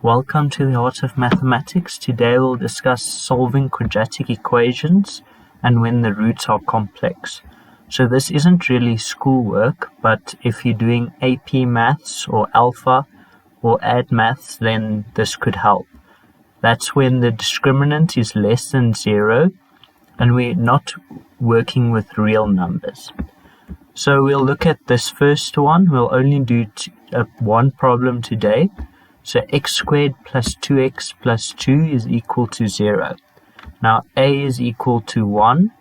Welcome to the Art of Mathematics. Today we'll discuss solving quadratic equations and when the roots are complex. So this isn't really schoolwork, but if you're doing AP Maths or Alpha or Add Maths, then this could help. That's when the discriminant is less than 0 and we're not working with real numbers. So we'll look at this first one. We'll only do one problem today. So x squared plus 2x plus 2 is equal to 0. Now a is equal to 1,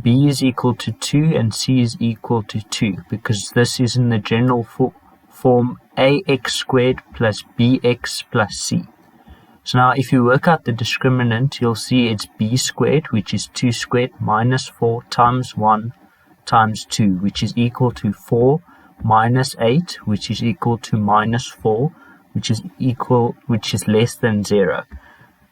b is equal to 2, and c is equal to 2, because this is in the general form ax squared plus bx plus c. So now if you work out the discriminant, you'll see it's b squared, which is 2 squared, minus 4 times 1 times 2, which is equal to 4 minus 8, which is equal to minus 4, which is less than 0.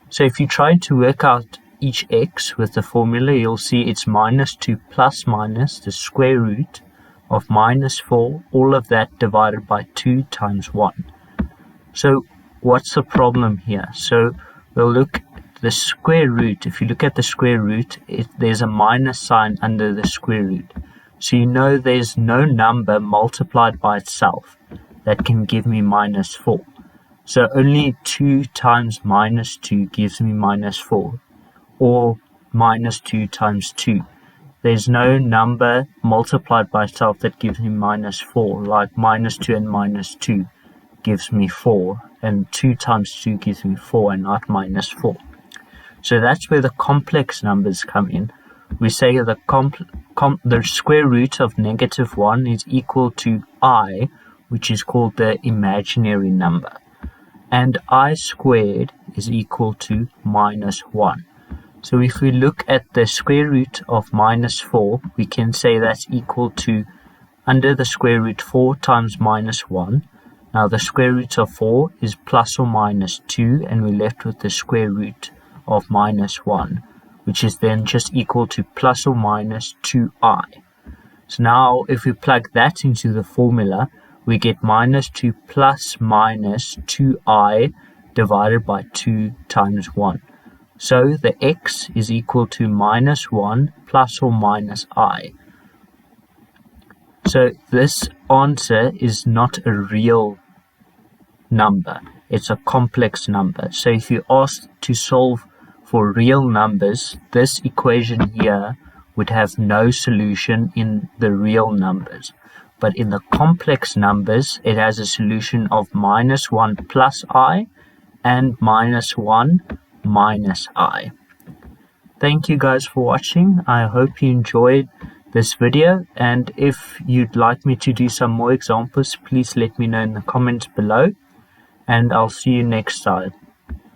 So if you try to work out each x with the formula, you'll see it's minus 2 plus minus the square root of minus 4, all of that divided by 2 times 1. So what's the problem here? So we'll look at the square root. If you look at the square root, there's a minus sign under the square root. So you know there's no number multiplied by itself that can give me minus 4. So only 2 times minus 2 gives me minus 4, or minus 2 times 2. There's no number multiplied by itself that gives me minus 4, like minus 2 and minus 2 gives me 4, and 2 times 2 gives me 4 and not minus 4. So that's where the complex numbers come in. We say the square root of negative 1 is equal to I, which is called the imaginary number. And I squared is equal to minus 1. So if we look at the square root of minus 4, we can say that's equal to under the square root 4 times minus 1. Now the square root of 4 is plus or minus 2, and we're left with the square root of minus 1, which is then just equal to plus or minus 2i. So now if we plug that into the formula, we get minus 2 plus minus 2i divided by 2 times 1. So the x is equal to minus 1 plus or minus I. So this answer is not a real number. It's a complex number. So if you asked to solve for real numbers, this equation here would have no solution in the real numbers. But in the complex numbers, it has a solution of minus 1 plus I and minus 1 minus I. Thank you guys for watching. I hope you enjoyed this video, and if you'd like me to do some more examples, please let me know in the comments below, and I'll see you next time.